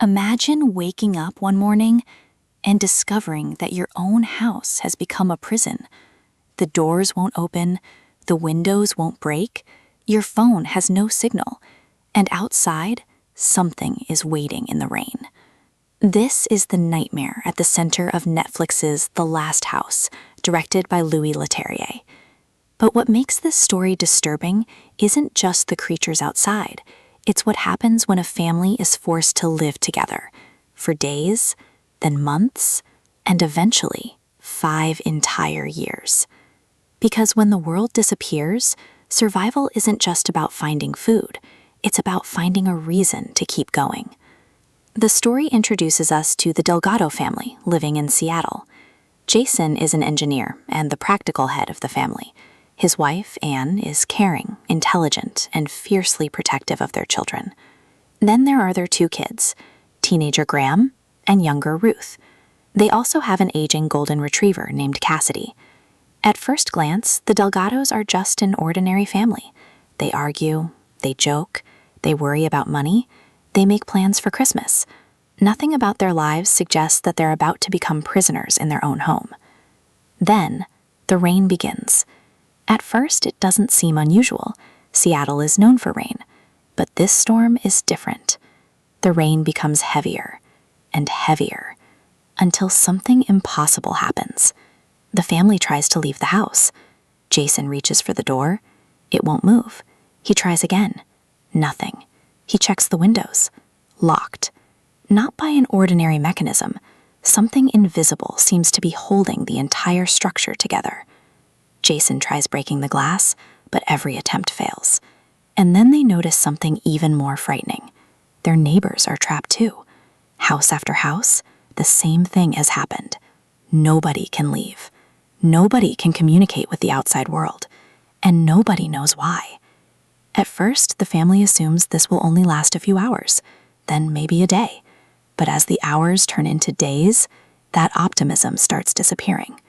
Imagine waking up one morning and discovering that your own house has become a prison. The doors won't open, the windows won't break, your phone has no signal, and outside, something is waiting in the rain. This is the nightmare at the center of Netflix's The Last House, directed by Louis Leterrier. But what makes this story disturbing isn't just the creatures outside. It's what happens when a family is forced to live together for days, then months, and eventually 5 entire years. Because when the world disappears, survival isn't just about finding food, it's about finding a reason to keep going. The story introduces us to the Delgado family living in Seattle. Jason is an engineer and the practical head of the family. His wife, Anne, is caring, intelligent, and fiercely protective of their children. Then there are their 2 kids, teenager Graham and younger Ruth. They also have an aging golden retriever named Cassidy. At first glance, the Delgados are just an ordinary family. They argue, they joke, they worry about money, they make plans for Christmas. Nothing about their lives suggests that they're about to become prisoners in their own home. Then, the rain begins. At first, it doesn't seem unusual. Seattle is known for rain. But this storm is different. The rain becomes heavier and heavier until something impossible happens. The family tries to leave the house. Jason reaches for the door. It won't move. He tries again. Nothing. He checks the windows. Locked. Not by an ordinary mechanism. Something invisible seems to be holding the entire structure together. Jason tries breaking the glass, but every attempt fails. And then they notice something even more frightening. Their neighbors are trapped too. House after house, the same thing has happened. Nobody can leave. Nobody can communicate with the outside world. And nobody knows why. At first, the family assumes this will only last a few hours, then maybe a day. But as the hours turn into days, that optimism starts disappearing.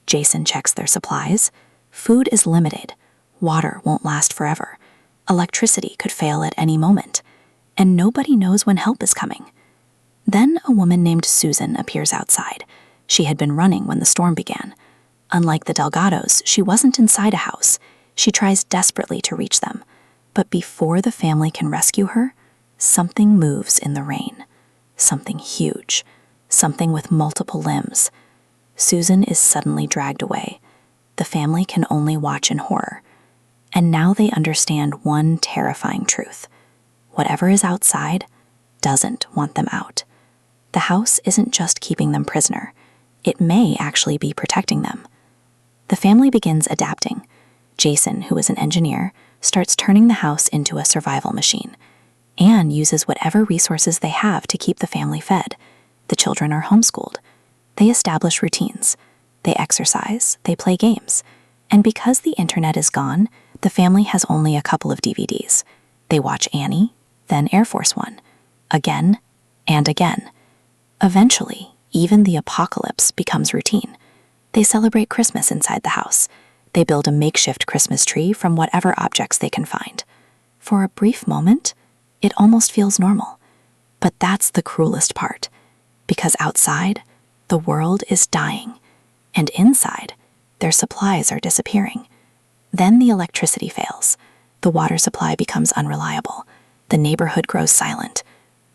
Jason checks their supplies. Food is limited. Water won't last forever. Electricity could fail at any moment. And nobody knows when help is coming. Then a woman named Susan appears outside. She had been running when the storm began. Unlike the Delgados, she wasn't inside a house. She tries desperately to reach them. But before the family can rescue her, something moves in the rain. Something huge. Something with multiple limbs. Susan is suddenly dragged away. The family can only watch in horror. And now they understand one terrifying truth. Whatever is outside doesn't want them out. The house isn't just keeping them prisoner. It may actually be protecting them. The family begins adapting. Jason, who is an engineer, starts turning the house into a survival machine. Anne uses whatever resources they have to keep the family fed. The children are homeschooled. They establish routines. They exercise. They play games. And because the internet is gone, the family has only a couple of DVDs. They watch Annie, then Air Force One. Again and again. Eventually, even the apocalypse becomes routine. They celebrate Christmas inside the house. They build a makeshift Christmas tree from whatever objects they can find. For a brief moment, it almost feels normal. But that's the cruelest part. Because outside, the world is dying. And inside, their supplies are disappearing. Then the electricity fails. The water supply becomes unreliable. The neighborhood grows silent.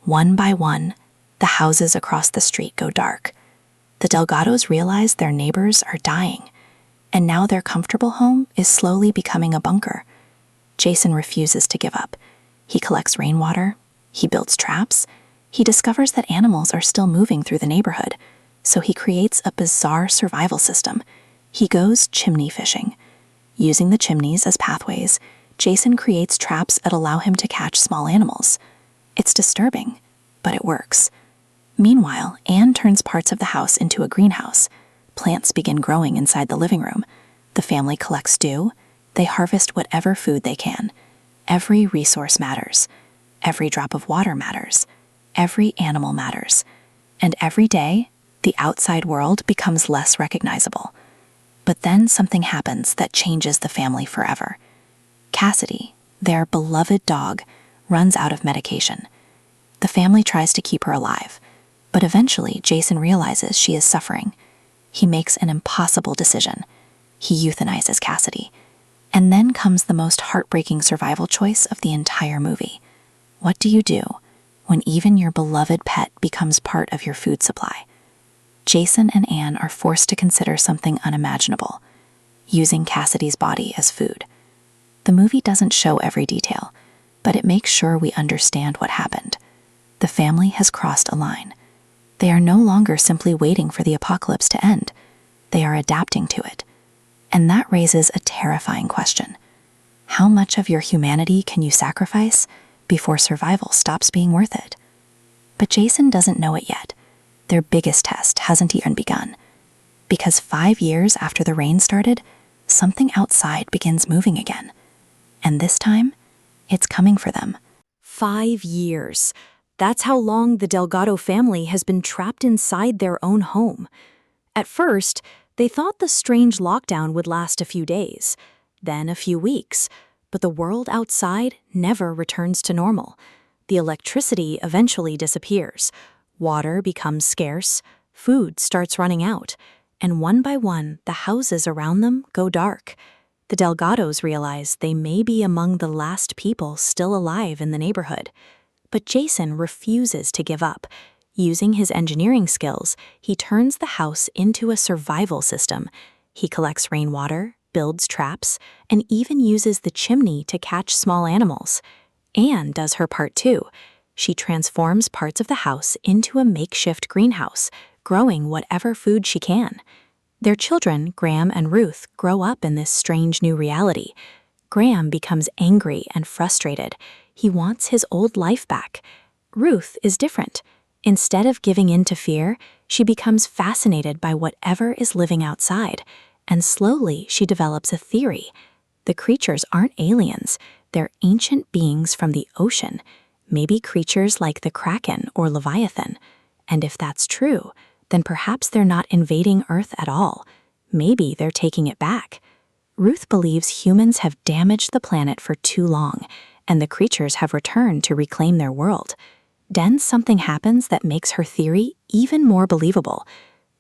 One by one, the houses across the street go dark. The Delgados realize their neighbors are dying. And now their comfortable home is slowly becoming a bunker. Jason refuses to give up. He collects rainwater. He builds traps. He discovers that animals are still moving through the neighborhood. So he creates a bizarre survival system. He goes chimney fishing. Using the chimneys as pathways, Jason creates traps that allow him to catch small animals. It's disturbing, but it works. Meanwhile, Anne turns parts of the house into a greenhouse. Plants begin growing inside the living room. The family collects dew. They harvest whatever food they can. Every resource matters. Every drop of water matters. Every animal matters. And every day, the outside world becomes less recognizable. But then something happens that changes the family forever. Cassidy, their beloved dog, runs out of medication. The family tries to keep her alive, but eventually Jason realizes she is suffering. He makes an impossible decision. He euthanizes Cassidy. And then comes the most heartbreaking survival choice of the entire movie. What do you do when even your beloved pet becomes part of your food supply? Jason and Anne are forced to consider something unimaginable: using Cassidy's body as food. The movie doesn't show every detail, but it makes sure we understand what happened. The family has crossed a line. They are no longer simply waiting for the apocalypse to end. They are adapting to it. And that raises a terrifying question. How much of your humanity can you sacrifice before survival stops being worth it? But Jason doesn't know it yet. Their biggest test hasn't even begun. Because 5 years after the rain started, something outside begins moving again. And this time, it's coming for them. 5 years. That's how long the Delgado family has been trapped inside their own home. At first, they thought the strange lockdown would last a few days, then a few weeks, but the world outside never returns to normal. The electricity eventually disappears, water becomes scarce, food starts running out, and one by one, the houses around them go dark. The Delgados realize they may be among the last people still alive in the neighborhood. But Jason refuses to give up. Using his engineering skills, he turns the house into a survival system. He collects rainwater, builds traps, and even uses the chimney to catch small animals. Anne does her part too. She transforms parts of the house into a makeshift greenhouse, growing whatever food she can. Their children, Graham and Ruth, grow up in this strange new reality. Graham becomes angry and frustrated. He wants his old life back. Ruth is different. Instead of giving in to fear, she becomes fascinated by whatever is living outside, and slowly she develops a theory. The creatures aren't aliens, they're ancient beings from the ocean, maybe creatures like the Kraken or Leviathan. And if that's true, then perhaps they're not invading Earth at all. Maybe they're taking it back. Ruth believes humans have damaged the planet for too long, and the creatures have returned to reclaim their world. Then something happens that makes her theory even more believable.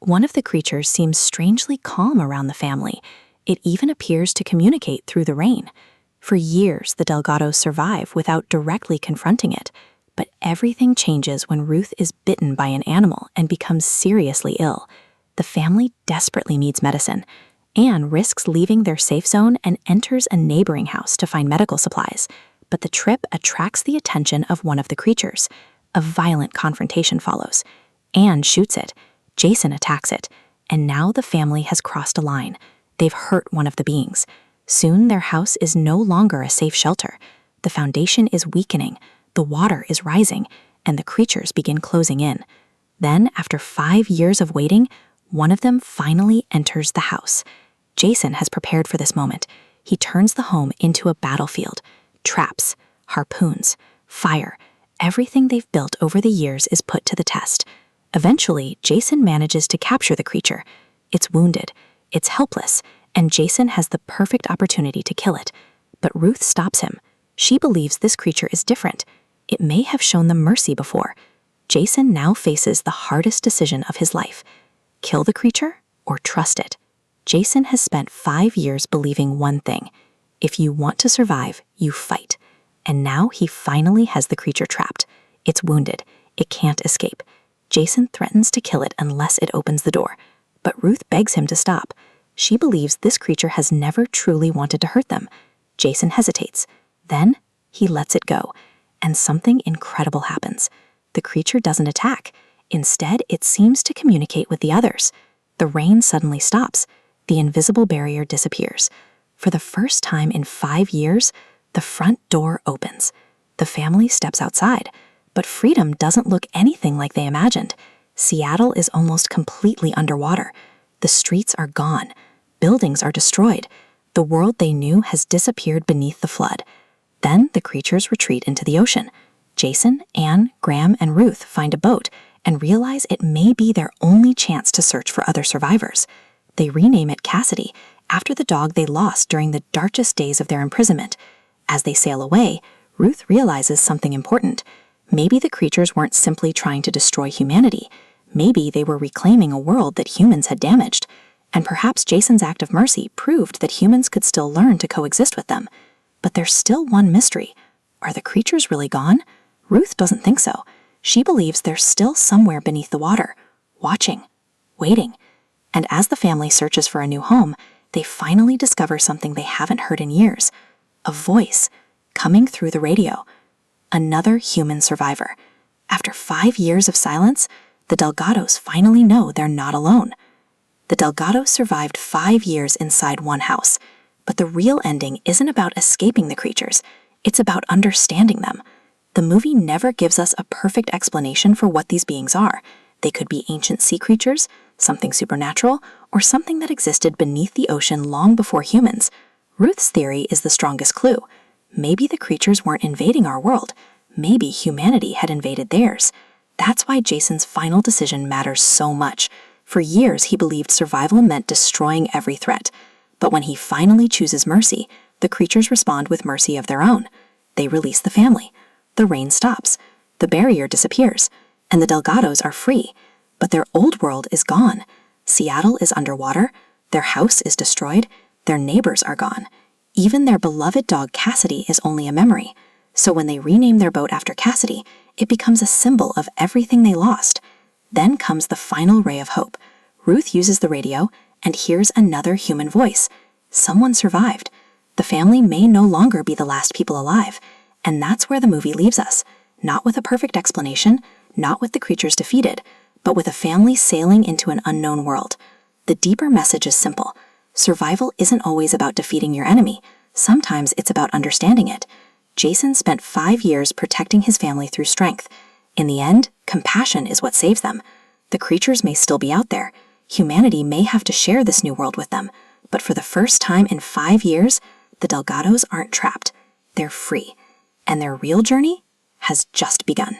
One of the creatures seems strangely calm around the family. It even appears to communicate through the rain. For years, the Delgados survive without directly confronting it. But everything changes when Ruth is bitten by an animal and becomes seriously ill. The family desperately needs medicine. Anne risks leaving their safe zone and enters a neighboring house to find medical supplies. But the trip attracts the attention of one of the creatures. A violent confrontation follows. Anne shoots it. Jason attacks it. And now the family has crossed a line. They've hurt one of the beings. Soon their house is no longer a safe shelter. The foundation is weakening, the water is rising, and the creatures begin closing in. Then, after 5 years of waiting, one of them finally enters the house. Jason has prepared for this moment. He turns the home into a battlefield. Traps, harpoons, fire, everything they've built over the years is put to the test. Eventually, Jason manages to capture the creature. It's wounded, it's helpless, and Jason has the perfect opportunity to kill it. But Ruth stops him. She believes this creature is different. It may have shown them mercy before. Jason now faces the hardest decision of his life: kill the creature or trust it. Jason has spent 5 years believing one thing: if you want to survive, you fight. And now he finally has the creature trapped. It's wounded. It can't escape. Jason threatens to kill it unless it opens the door. But Ruth begs him to stop. She believes this creature has never truly wanted to hurt them. Jason hesitates. Then he lets it go, and something incredible happens. The creature doesn't attack. Instead, it seems to communicate with the others. The rain suddenly stops. The invisible barrier disappears. For the first time in 5 years, the front door opens. The family steps outside, but freedom doesn't look anything like they imagined. Seattle is almost completely underwater. The streets are gone. Buildings are destroyed. The world they knew has disappeared beneath the flood. Then the creatures retreat into the ocean. Jason, Anne, Graham, and Ruth find a boat and realize it may be their only chance to search for other survivors. They rename it Cassidy, after the dog they lost during the darkest days of their imprisonment. As they sail away, Ruth realizes something important. Maybe the creatures weren't simply trying to destroy humanity. Maybe they were reclaiming a world that humans had damaged. And perhaps Jason's act of mercy proved that humans could still learn to coexist with them. But there's still one mystery. Are the creatures really gone? Ruth doesn't think so. She believes they're still somewhere beneath the water, watching, waiting. And as the family searches for a new home, they finally discover something they haven't heard in years. A voice coming through the radio. Another human survivor. After 5 years of silence, the Delgados finally know they're not alone. The Delgados survived 5 years inside one house, but the real ending isn't about escaping the creatures, it's about understanding them. The movie never gives us a perfect explanation for what these beings are. They could be ancient sea creatures, something supernatural, or something that existed beneath the ocean long before humans. Ruth's theory is the strongest clue. Maybe the creatures weren't invading our world. Maybe humanity had invaded theirs. That's why Jason's final decision matters so much. For years, he believed survival meant destroying every threat. But when he finally chooses mercy, the creatures respond with mercy of their own. They release the family. The rain stops. The barrier disappears. And the Delgados are free. But their old world is gone. Seattle is underwater. Their house is destroyed. Their neighbors are gone. Even their beloved dog Cassidy is only a memory. So when they rename their boat after Cassidy, it becomes a symbol of everything they lost. Then comes the final ray of hope. Ruth uses the radio and hears another human voice. Someone survived. The family may no longer be the last people alive. And that's where the movie leaves us. Not with a perfect explanation, not with the creatures defeated, but with a family sailing into an unknown world. The deeper message is simple. Survival isn't always about defeating your enemy. Sometimes it's about understanding it. Jason spent 5 years protecting his family through strength. In the end, compassion is what saves them. The creatures may still be out there. Humanity may have to share this new world with them. But for the first time in 5 years, the Delgados aren't trapped. They're free. And their real journey has just begun.